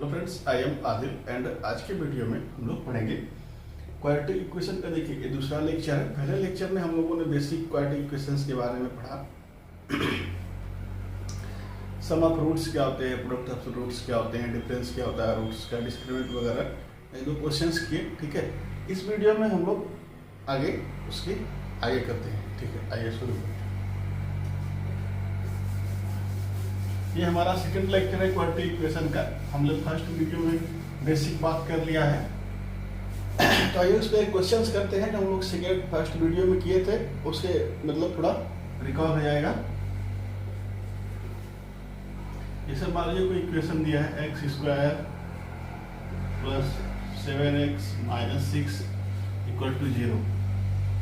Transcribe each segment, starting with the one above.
Hello friends, I am Adil and आज के video में हम लोग पढ़ेंगे क्वाड्रेटिक इक्वेशन का। देखिए, ये दूसरा लेक्चर है। पहले लेक्चर में हम लोगों ने बेसिक क्वाड्रेटिक इक्वेशंस के बारे में पढ़ा। सम ऑफ रूट्स क्या होते हैं, प्रोडक्ट ऑफ रूट्स क्या होते हैं, डिफरेंस क्या होता है रूट्स का, डिस्क्रिमिनेंट वगैरह, ये दो क्वेश्चंस किए। ठीक है, इस वीडियो में हम लोग आगे उसके आगे करते हैं। ठीक है, आइए शुरू करते हैं। ये हमारा सेकंड लेक्चर है क्वाड्रेटिक इक्वेशन का। हम लोग फर्स्ट वीडियो में बेसिक बात कर लिया है, तो आइए उस पर क्वेश्चंस करते हैं जो हम लोग सेकंड फर्स्ट वीडियो में किए थे, उसके मतलब थोड़ा रिकॉल हो जाएगा। जैसे मान लीजिए कोई इक्वेशन दिया है X square plus 7x minus 6 equal to 0।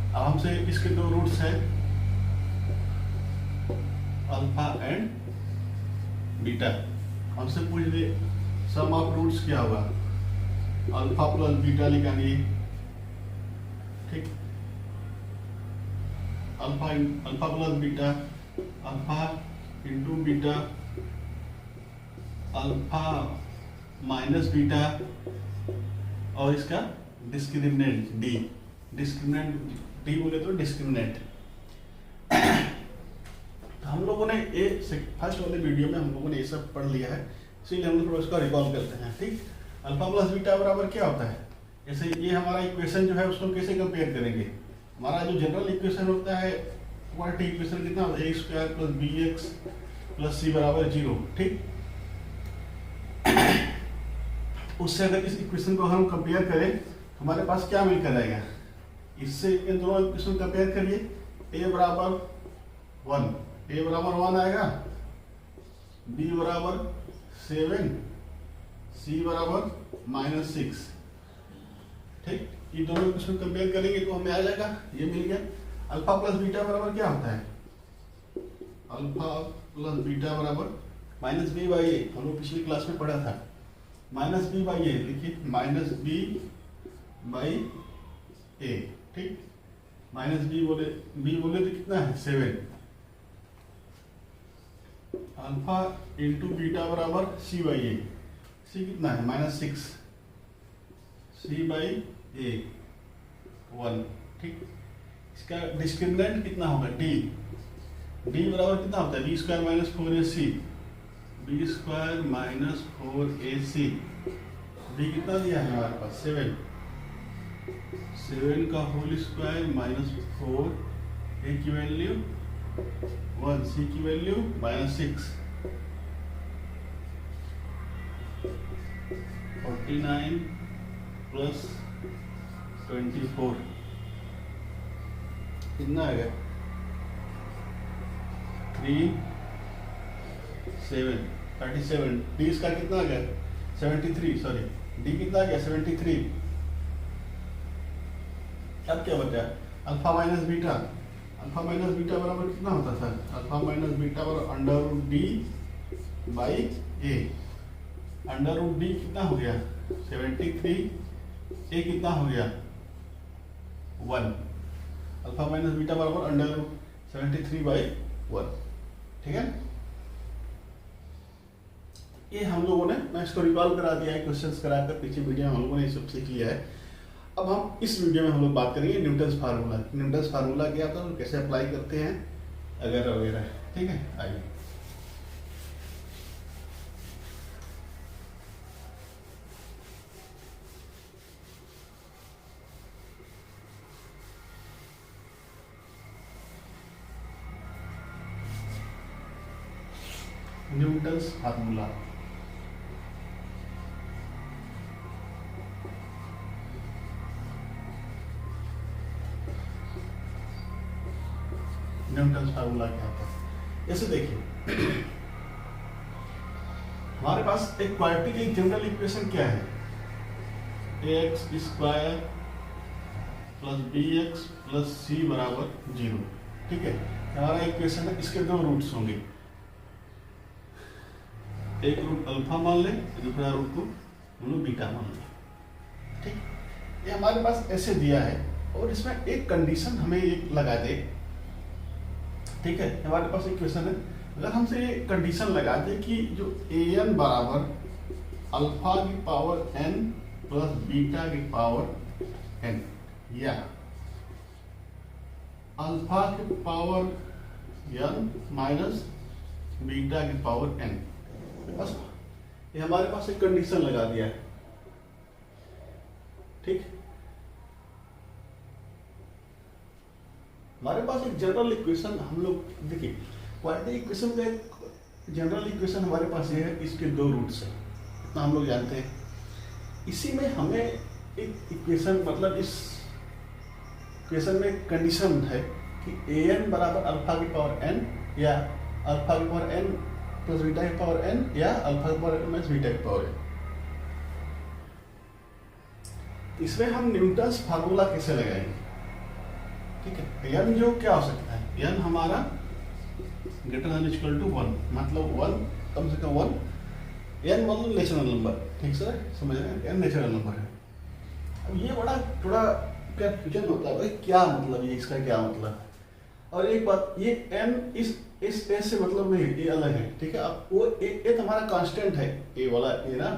अब हमसे इसके दो रूट्स हैं, अल्फा एंड बीटा। हमसे पूछ दे सम ऑफ रूट्स क्या होगा, अल्फा प्लस बीटा निकालिए। ठीक, alpha plus beta, alpha into beta, alpha minus beta, और इसका डिस्क्रिमिनेंट डी। डिस्क्रिमिनेंट डी बोले तो डिस्क्रिमिनेंट। हम लोगों ने ये फर्स्ट वाले वीडियो में हम लोगों ने ये सब पढ़ लिया है, इसीलिए हम लोग उसका रिकॉल करते हैं। ठीक, अल्फा प्लस बीटा बराबर क्या होता है। जैसे ये हमारा इक्वेशन जो है उसको कैसे कंपेयर करेंगे। हमारा जो जनरल इक्वेशन होता है क्वाड्रेटिक इक्वेशन कितना होता है, A square plus B x plus C बराबर 0। ठीक, उससे अगर इस इक्वेशन को हम कंपेयर करें तो हमारे पास क्या मिलकर आएगा। इससे इन दोनों इक्वेशन कंपेयर करिए, ए बराबर 1, ए बराबर 1 आएगा, बी बराबर 7, सी बराबर माइनस 6। ठीक, ये दोनों इक्वेशन कंपेयर करेंगे तो हमें आ जाएगा, ये मिल गया। अल्फा प्लस बीटा बराबर क्या होता है, अल्फा प्लस बीटा बराबर माइनस बी बाई ए। हम लोग पिछली क्लास में पढ़ा था, माइनस बी बाई ए। देखिए, माइनस बी बाई ए। ठीक, माइनस बी बोले तो कितना है 7। अल्फा इंटू बीटा बराबर सी बाई ए। सी कितना है माइनस 6, सी बाई ए 1। ठीक, इसका डिस्क्रिमिनेंट कितना होगा डी। डी बराबर कितना होता है B square minus 4ac, B square minus 4ac। B कितना दिया है हमारे पास 7, 7 का होल स्क्वायर माइनस 4, ए की वैल्यू 1, सी की वैल्यू माइनस 6। 49 प्लस 24 कितना आ गया 37। डी इसका कितना आ गया 73, सॉरी डी कितना आ गया 73। अब क्या बचा alpha minus beta. Alpha minus beta बराबर कितना होता सर, अल्फा माइनस बीटा बराबर under root D by A. Under root D कितना हो गया 73, ए कितना हो गया 1। अल्फा माइनस बीटा बराबर अंडर रूट 73 बाई 1। ठीक है, ये हम लोगों ने, मैं इसको रिकॉल करा दिया है क्वेश्चंस कराकर, पीछे वीडियो में हम लोगों ने ये सब सीख लिया है। अब हम इस वीडियो में हम लोग बात करेंगे न्यूटन्स फार्मूला। न्यूटन्स फार्मूला क्या था और कैसे अप्लाई करते हैं वगैरह वगैरह। ठीक है, आइए। Newton's formula. न्यूटन्स फार्मूला क्या होता है, जैसे देखिए हमारे पास एक क्वाड्रेटिक एक जनरल इक्वेशन क्या है, X square plus B x plus C बराबर 0। ठीक है, हमारा इक्वेशन है, इसके दो रूट्स होंगे, एक रूट अल्फा मान ले, दूसरा रूट को हम लोग बीटा मान ले। ठीक, ये हमारे पास ऐसे दिया है और इसमें एक कंडीशन हमें एक लगा दे। ठीक है, हमारे पास इक्वेशन है, अगर हमसे ये कंडीशन लगा दे कि जो an बराबर अल्फा की पावर n प्लस बीटा की पावर n, या अल्फा की पावर n माइनस बीटा की पावर n। बस ये हमारे पास एक कंडीशन लगा दिया है, ठीक। हमारे पास एक जनरल इक्वेशन, हम लोग देखिए क्वाड्रेटिक इक्वेशन का एक जनरल इक्वेशन हमारे पास ये है, इसके दो रूट्स हैं, इतना हम लोग जानते हैं। इसी में हमें एक इक्वेशन, मतलब इस इक्वेशन में कंडीशन है कि ए एन बराबर अल्फा की पावर एन, या अल्फा की पावर एन प्लस बीटा की पावर एन, या अल्फा की पावर एन माइनस बीटा की पावर एन। इसमें हम न्यूटन्स फार्मूला कैसे लगाएंगे, ठीक है। एन जो क्या हो सकता है, एन हमारा ग्रेटर देन इक्वल टू 1, मतलब 1, कम से कम 1। एन मतलब नेचुरल नंबर, ठीक सर, समझ रहे हैं, एन नेचुरल नंबर है। अब ये बड़ा थोड़ा कंफ्यूजन होता है, भाई क्या मतलब ये, इसका क्या मतलब। और एक बात, ये एन इस ए से मतलब नहीं, ये अलग है, ठीक है। अब वो ए तो हमारा कांस्टेंट है, ए वाला ए ना,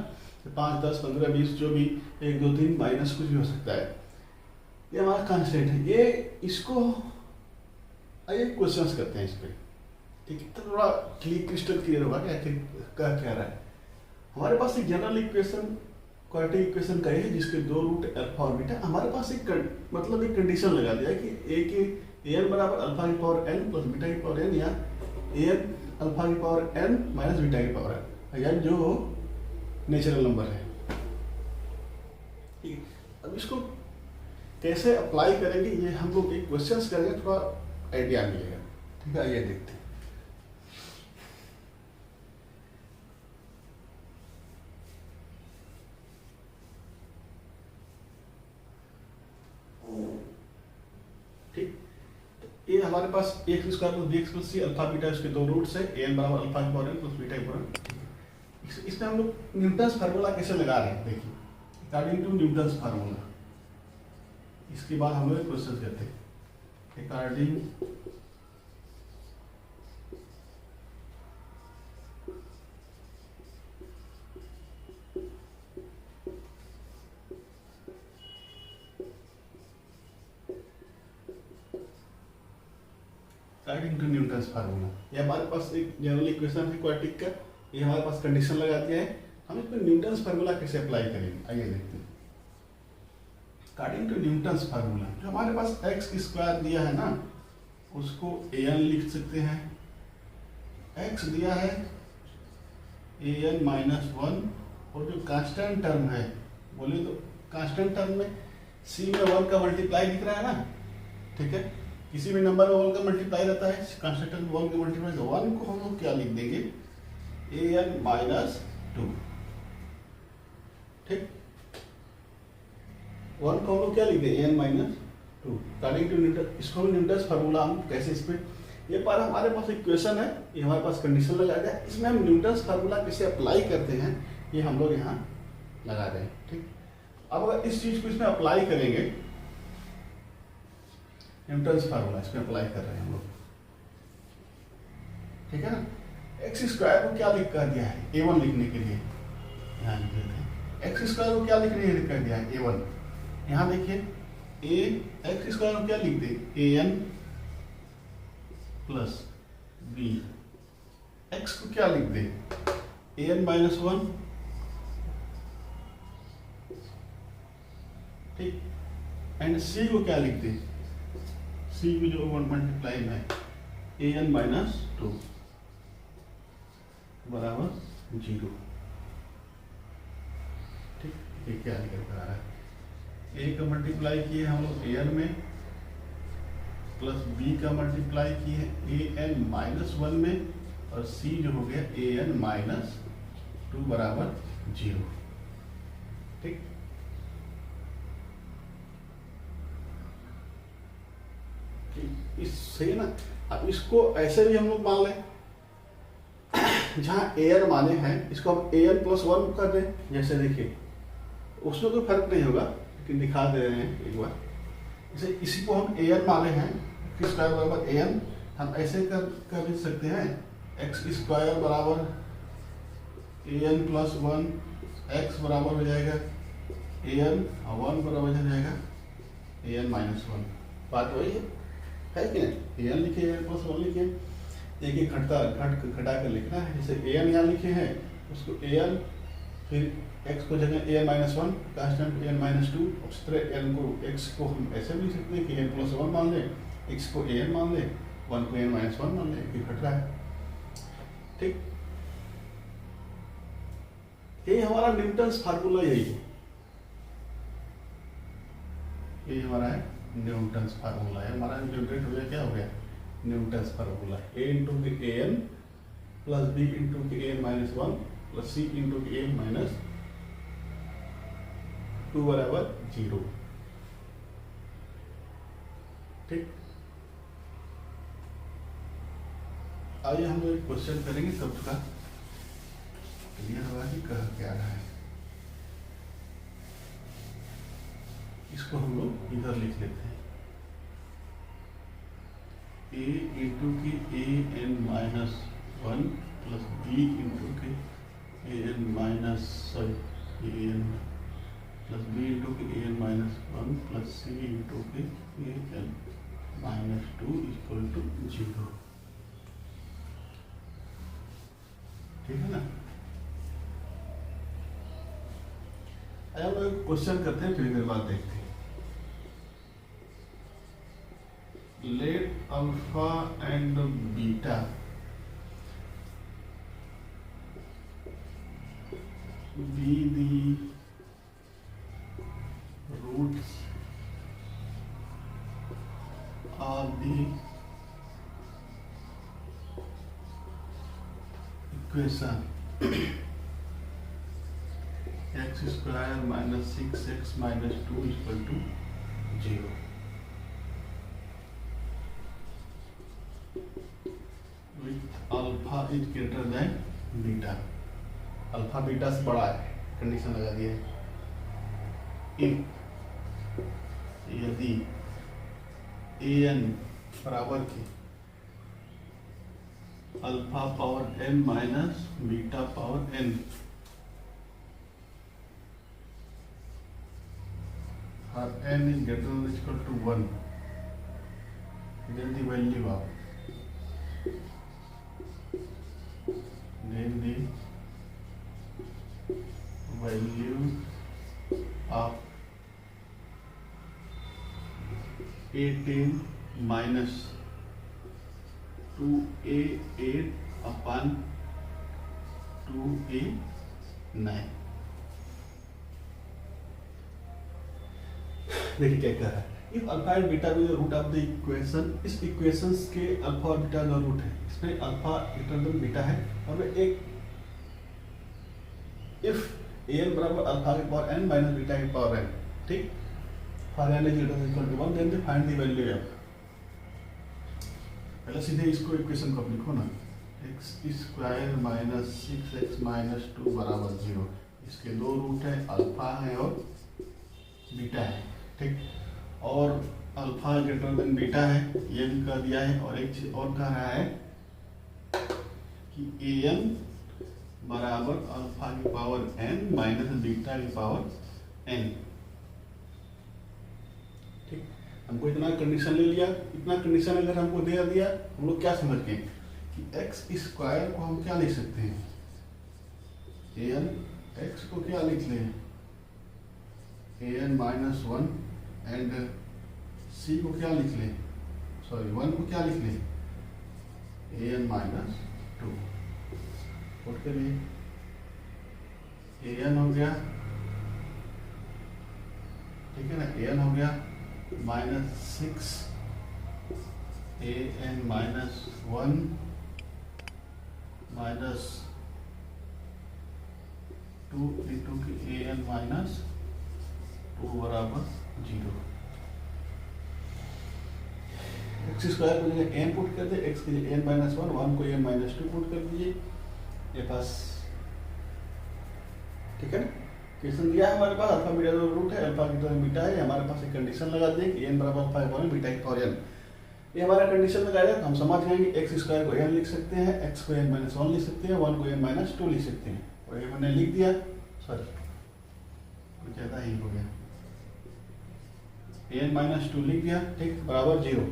5, 10, 15, 20 जो भी 1, 2, 3 माइनस कुछ भी हो सकता है, ये हमारा कांस्टेंट है। ये इसको आइए क्वेश्चंस करते हैं इस पे, ठीक है, तो थोड़ा क्रिस्टल क्लियर होगा क्या कह रहा है। हमारे पास एक जनरल इक्वेशन क्वाड्रेटिक इक्वेशन का है जिसके दो रूट अल्फा और बीटा। हमारे पास एक मतलब एक कंडीशन लगा दिया है कि ए के एन बराबर अल्फा की पावर एन प्लस बीटा की पावर एन, या एन अल्फा की पावर एन माइनस बीटा की पावर एन, या जो नेचुरल नंबर है, ठीक है। अब इसको कैसे अप्लाई करेंगे, ये हम लोग एक क्वेश्चंस करेंगे, थोड़ा आइडिया मिलेगा, ठीक है। आइए देखते हैं। ठीक, ये हमारे पास x square plus B x plus c alpha beta, इसके दो रूट्स है, ए एन बराबर अल्फा की पावर एन प्लस बीटा की पावर एन। इसमें हम लोग न्यूटन्स फार्मूला कैसे लगा रहे हैं, देखिए, अकॉर्डिंग टू न्यूटन्स फार्मूला। इसके बाद हम लोग क्वेश्चन करते हैं according according to Newton's formula. ये हमारे पास एक जनरल इक्वेशन है क्वाड्रेटिक का, ये हमारे पास कंडीशन लगा दिया है, हम इस पर न्यूटन्स फार्मूला कैसे अप्लाई करेंगे, आइए देखते हैं। अकॉर्डिंग टू न्यूटन्स फार्मूला, जो हमारे पास एक्स स्क्वायर दिया है ना, उसको ए एन लिख सकते हैं। एक्स दिया है ए एन माइनस 1, और जो कांस्टेंट टर्म है, बोले तो कांस्टेंट टर्म में सी में 1 का मल्टीप्लाई दिख रहा है ना, ठीक है। किसी भी नंबर में 1 का मल्टीप्लाई रहता है, कांस्टेंट टर्म में 1 का मल्टीप्लाई, तो 1 को हम लोग क्या लिख देंगे, ए एन माइनस 2, ठीक। 1 को हम लोग क्या लिख दें, a n minus 2, according to Newton. इसको न्यूटन्स फार्मूला हम कैसे, इस पे ये पर हमारे पास इक्वेशन है, ये हमारे पास कंडीशन लगा दिया, इसमें हम न्यूटन्स फार्मूला कैसे अप्लाई करते हैं, ये हम लोग यहाँ लगा रहे हैं, ठीक। अब अगर इस चीज को इसमें अप्लाई करेंगे, न्यूटन्स फार्मूला इसमें अप्लाई कर रहे हैं हम लोग, ठीक है ना। एक्स स्क्वायर को क्या लिख कर दिया है, a1 लिखने के लिए यहाँ लिख देते हैं। एक्स स्क्वायर को क्या लिखने के लिए लिख कर दिया है, a1। यहाँ देखिए, एक्स स्क्वायर को क्या लिख दे, an प्लस बी। एक्स को क्या लिख दे, an माइनस 1, ठीक। एंड सी को क्या लिख दे, सी में जो 1 मल्टीप्लाई में ए एन माइनस 2 बराबर 0, ठीक। ये क्या निकल कर आ रहा है, ए का मल्टीप्लाई किए हम लोग ए एन में, प्लस बी का मल्टीप्लाई किए ए एन माइनस 1 में, और सी जो हो गया ए एन माइनस 2 बराबर 0, ठीक। इससे ना, अब इसको ऐसे भी हम लोग मान लें, जहाँ ए एन माने हैं, इसको हम ए एन प्लस 1 कर दें, जैसे देखिए, उसमें कोई फर्क नहीं होगा, लेकिन दिखा दे रहे हैं एक बार। जैसे इसी को हम ए एन माने हैं, एक्स स्क्वायर बराबर ए एन, हम ऐसे कर भी सकते हैं, एक्स स्क्वायर बराबर ए एन प्लस 1 x बराबर हो जाएगा an और 1 बराबर हो जाएगा an माइनस 1। बात वही है कि नहीं? an लिखे an प्लस 1 लिखे, एक एक घटा कर लिखना है। जैसे an यहाँ लिखे हैं उसको an, फिर x को जगह an minus 1 constant an minus 2, उस तरह n को x को हम ऐसे भी लिख सकते हैं कि n प्लस 1 मान लें, x को an मान लें, 1 को n माइनस 1 मान लें, ये घट रहा है। ठीक, ये हमारा न्यूटन्स फार्मूला यही है, ये हमारा है न्यूटन्स फार्मूला है। हमारा जनरेट हो गया, क्या हो गया? Newton's formula. a इंटू के an प्लस b इंटू के an minus 1 plus c into के an माइनस 2 बराबर 0। ठीक, आइए हम लोग क्वेश्चन करेंगे, सबका क्लियर होगा कि कह क्या रहा है। इसको हम लोग इधर लिख लेते हैं, a इंटू की an minus 1 plus b into के an minus an plus b into के an minus 1 plus c into के an माइनस 2 इक्वल टू 0। ठीक है ना? आइए हम लोग क्वेश्चन करते हैं, फिर बात देखते हैं। Let alpha and beta be the roots of the equation x square minus 6x minus 2 equal to 0। Alpha is greater than beta, alpha beta से बड़ा है, कंडीशन लगा दिया है। यदि an बराबर की alpha power n minus beta power n और n is greater than or equal to 1, then the value of A10 minus 2A8 upon 2A9। देखिए क्या कह रहा है, if alpha and beta be the root of the equation, इस equations के alpha और beta का रूट है, इसमें अल्फा ग्रेटर देन बीटा है, और एक इफ an बराबर अल्फा की पावर n माइनस बीटा की पावर n। ठीक, for n is greater than equal to 1 then they find the value f। पहले सीधे इसको इक्वेशन को लिखो ना, x square minus 6x minus 2 बराबर 0। इसके दो रूट है, अल्फा है और बीटा है। ठीक, और अल्फा ग्रेटर देन बीटा है, ये भी कर दिया है, और एक चीज और कह रहा है कि an बराबर अल्फा की पावर n माइनस बीटा की पावर n। ठीक, हमको इतना कंडीशन ले लिया, इतना कंडीशन अगर हमको दे दिया, हम लोग क्या समझ गए कि x स्क्वायर को हम क्या लिख सकते हैं, an x को क्या लिख लें, an माइनस 1 एंड c को क्या लिख लें, सॉरी 1 को क्या लिख लें, an माइनस 2। पुट के लिए an हो गया, ठीक है ना, an हो गया minus 6 an minus 1 minus 2 into की an माइनस 2 बराबर 0। एक्स स्क्वायर को जगह n पुट कर दे, x के लिए n माइनस 1, 1 को n माइनस 2 पुट कर दीजिए, ये पास। ठीक है ना, क्वेश्चन दिया है हमारे पास, अल्फा बीटा का रूट है, अल्फा की तरह बीटा है, हमारे पास एक कंडीशन लगा दिए कि n बराबर अल्फा पावर बीटा की पावर n। ये हमारा कंडीशन लगाया है, तो हम समझ गए कि x स्क्वायर को n लिख सकते हैं, x को n माइनस 1 लिख सकते हैं, 1 को n माइनस 2 लिख सकते हैं, और ये मैंने लिख दिया। सॉरी कुछ ज़्यादा ही हो गया, n माइनस टू लिख दिया, ठीक, बराबर 0।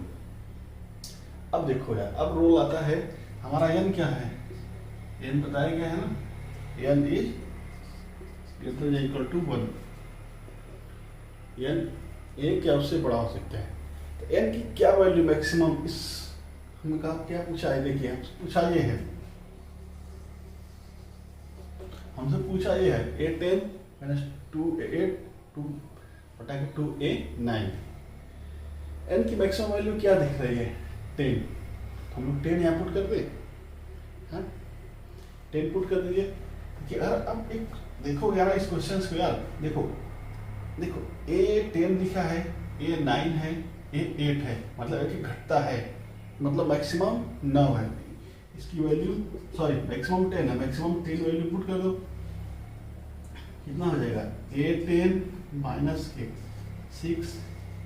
अब देखो यार, अब रोल आता है हमारा n क्या है, n बताया गया है ना, n इज ग्रेटर या इक्वल टू 1, n a क्या उससे बड़ा हो सकता है। तो n की क्या वैल्यू मैक्सिमम, इस हमने कहा क्या पूछा है, देखिए पूछा ये है, हमसे पूछा ये है a10 minus 2a8 2a9, n की मैक्सिमम वैल्यू क्या दिख रही है, 10, हम लोग 10 यहाँ पुट कर दे, हाँ 10 पुट कर दीजिए कि अगर अब एक देखो यार इस क्वेश्चन को यार, देखो देखो a10 लिखा है, a9 है, a8 है, मतलब कि घटता है, मतलब मैक्सिमम 9 है, इसकी वैल्यू सॉरी मैक्सिमम 10 है, मैक्सिमम 10 वैल्यू पुट कर दो, कितना हो जाएगा, a10 माइनस के 6,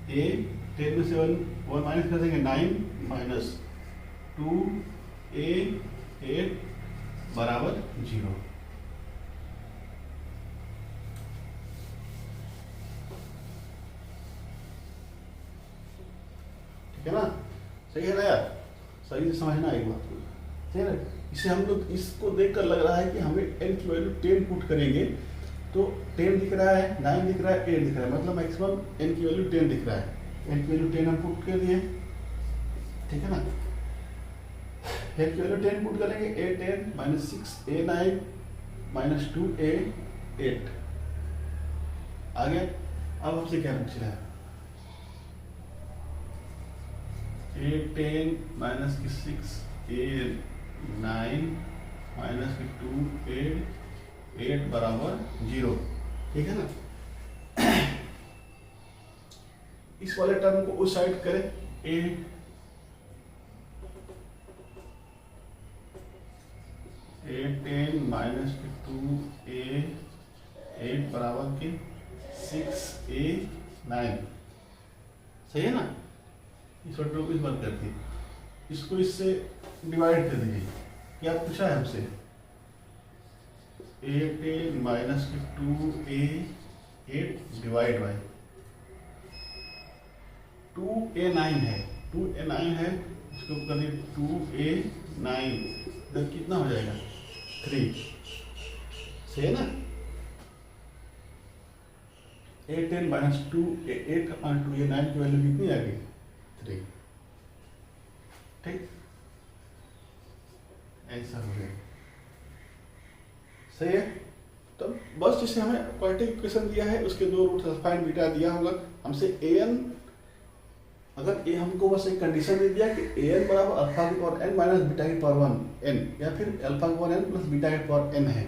a10 में से 1 माइनस कर देंगे 9 माइनस 2a8 बराबर 0। ठीक है ना, सही है ना यार, सही से समझना एक बात को, ठीक है ना। इसे हम लोग इसको देखकर लग रहा है कि हमें n की वैल्यू 10 पुट करेंगे तो 10 दिख रहा है, 9 दिख रहा है, 8 दिख रहा है, मतलब मैक्सिमम n की वैल्यू 10 दिख रहा है, n की वैल्यू 10 हम पुट कर दिए, ठीक है ना। n की वैल्यू 10 पुट करेंगे, a10 minus 6 a9 minus 2a8 आ गया। अब हमसे क्या पूछ रहा है, a10 माइनस की 6 a9 माइनस की 2a8 बराबर 0, ठीक है ना। इस वाले टर्म को उस साइड करें, a10 माइनस की 2a8 बराबर की 6a9, सही है ना। इस वक्त को इस बात करती, इसको इससे डिवाइड कर दीजिए, क्या पूछा है हमसे, a10 माइनस की 2a8 डिवाइड बाई 2a9 है, 2a9 है, इसको करिए 2a9, इधर कितना हो जाएगा 3, सही है ना। a10 minus 2a8 upon 2a9 की वैल्यू कितनी आ गई, 3, ठीक, ऐसा हो गया, सही है। तो बस जैसे हमें क्वाड्रेटिक इक्वेशन दिया है उसके दो रूट फाइंड बीटा दिया होगा हमसे, an अगर ये हमको बस एक कंडीशन दे दिया कि an बराबर अल्फा की पावर n माइनस बीटा की पावर 1 n, या फिर अल्फा की पावर n प्लस बीटा की पावर n है,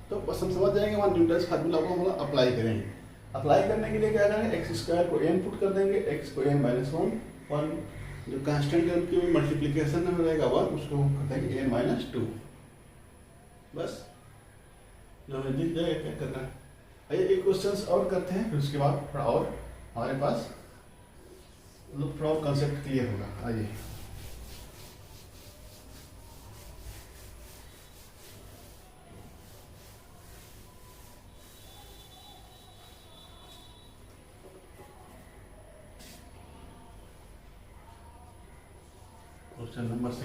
तो बस हम समझ जाएंगे, वहाँ न्यूटन फार्मूला को हम अप्लाई करेंगे। अप्लाई करने के लिए क्या करेंगे, एक्स स्क्वायर को n पुट कर देंगे, x को n माइनस 1 जो कांस्टेंट है उनकी मल्टीप्लीकेशन में रहेगा 1, उसको हम कर देंगे n माइनस 2, बस जो हमें दिख जाएगा क्या करना है। आइए एक क्वेश्चन और करते हैं, फिर उसके बाद थोड़ा और हमारे पास थोड़ा और कंसेप्ट क्लियर होगा। आइए क्वेश्चन नंबर 2।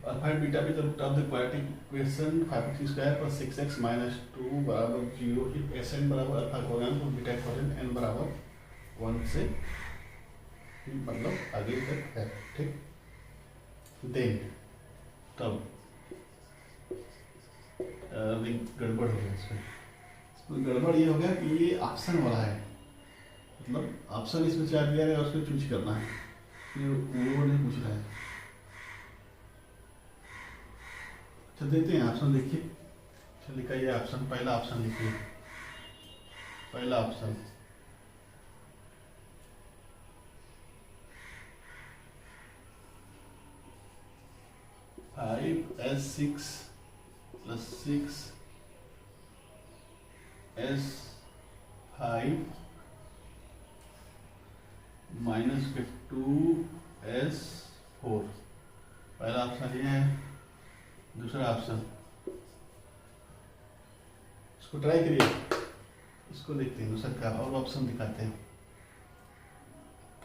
और फाइव बीटा भी the root of the quadratic equation 5x² + 6x - 2 बराबर 0 इफ Sn बराबर अल्फा कोलन तो बीटा कोलन n बराबर 1 से मतलब आगे तक है। ठीक, देन तब गड़बड़ हो गया इसमें। गड़बड़ ये हो गया कि ये ऑप्शन वाला है, मतलब ऑप्शन इसमें चार दिया है और उसको चूज करना है, ये वो नहीं पूछ रहा है। अच्छा देते हैं ऑप्शन, देखिए अच्छा लिखा ये ऑप्शन, पहला ऑप्शन लिखिए, पहला ऑप्शन 5s6 + 6s5 - 2s4, पहला ऑप्शन ये है। दूसरा ऑप्शन इसको ट्राई करिए, इसको देखते हैं दूसरा क्या और ऑप्शन दिखाते हैं।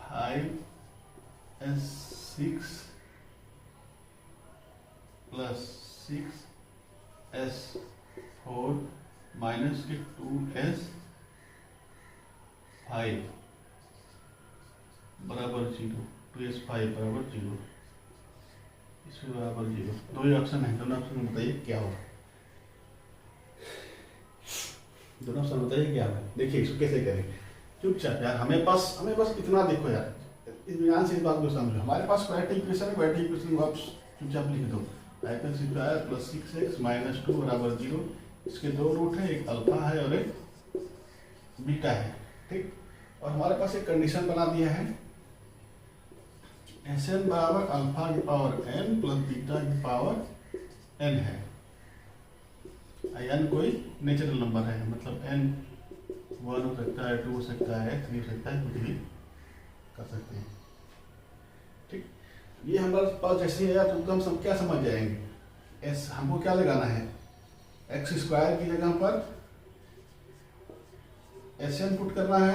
5s6 + 6s4 - 2s5 बराबर 0, 2s5 बराबर 0, इसमें बराबर 0। दो ही ऑप्शन है, दोनों ऑप्शन में बताइए क्या होगा, दोनों ऑप्शन बताइए क्या होगा। देखिए इसको कैसे करें, चुपचाप यार, हमें बस इतना देखो यार, इस ध्यान से इस बात को समझो। हमारे पास क्वाड्रेटिक इक्वेशन है, क्वाड्रेटिक इक्वेशन को आप चुपचाप लिख दो। 5x² + 6x - 2 बराबर 0, इसके दो रूट है, एक अल्फा है और एक बीटा है। ठीक, और हमारे पास एक कंडीशन बना दिया है, Sn बराबर अल्फा की पावर n + बीटा की पावर n है। n कोई नेचुरल नंबर है, मतलब n 1 हो सकता है, 2 हो सकता है, 3 हो सकता है, कुछ भी कर सकते हैं। ठीक, ये हमारे पास जैसे है तो हम सब क्या समझ जाएंगे। हमको क्या लगाना है, x² की जगह पर Sn पुट करना है।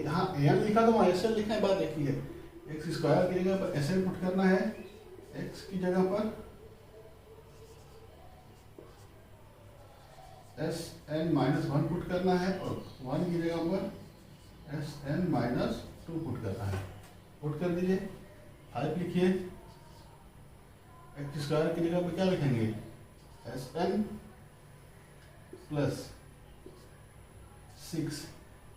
हाँ n लिखा तो वहाँ Sn लिखना है, बात एक ही है। x² की जगह पर Sn पुट करना है, x की जगह पर Sn-1 पुट करना है और 1 की जगह पर Sn-2 पुट करना है। पुट कर दीजिए, 5 लिखिए, x² की जगह पर क्या लिखेंगे, Sn + 6,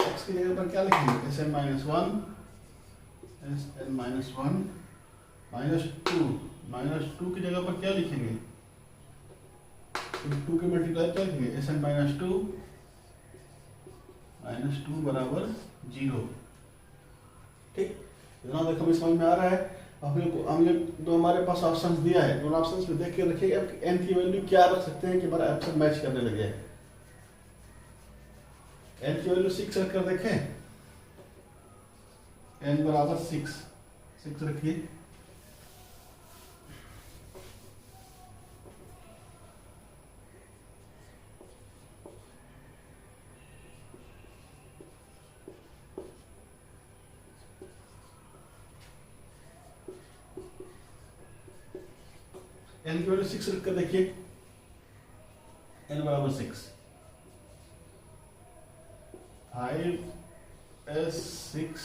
x की जगह पर क्या लिखेंगे, Sn-1 -2 की जगह पर क्या लिखेंगे, 2 के मल्टीप्लाई क्या लिखेंगे, Sn-2 बराबर 0। ठीक, इतना देखो समझ में आ रहा है। हमने जो हमारे पास ऑप्शंस दिया है, दोनों ऑप्शंस में देख के रखिएगा कि n की वैल्यू क्या रख सकते हैं कि हमारा ऑप्शन मैच करने लगे। n की वैल्यू 6 रखकर देखें, n बराबर 6 रखिए, n की वैल्यू 6 रखकर देखिए, n बराबर 6, 5s6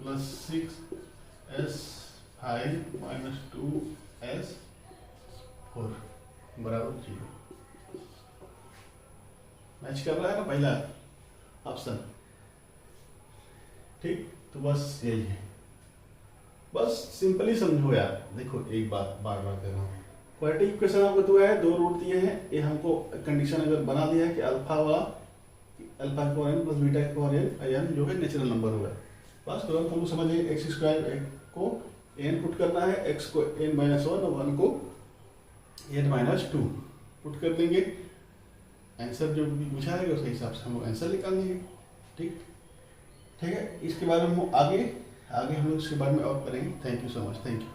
+ 6s5 - 2s4 बराबर 0। मैच कर रहा है ना पहला ऑप्शन। ठीक, तो बस यही है, बस सिंपली समझो यार। देखो एक बात बार बार कह रहा हूँ, क्वाड्रेटिक इक्वेशन आपको दो है, दो रूट दिए हैं, ये हमको कंडीशन अगर बना दिया है कि अल्फा की पावर n + बीटा की पावर n जो है नेचुरल नंबर होगा। बस तुरंत हमको समझिए, x² को n पुट करना है, x को n-1 और 1 को n-2 पुट कर देंगे, आंसर जो भी पूछा है उसके हिसाब से हम लोग आंसर निकाल देंगे। ठीक है, इसके बारे में हम आगे हम लोग इसके बारे में और करेंगे। Thank you so much, thank you.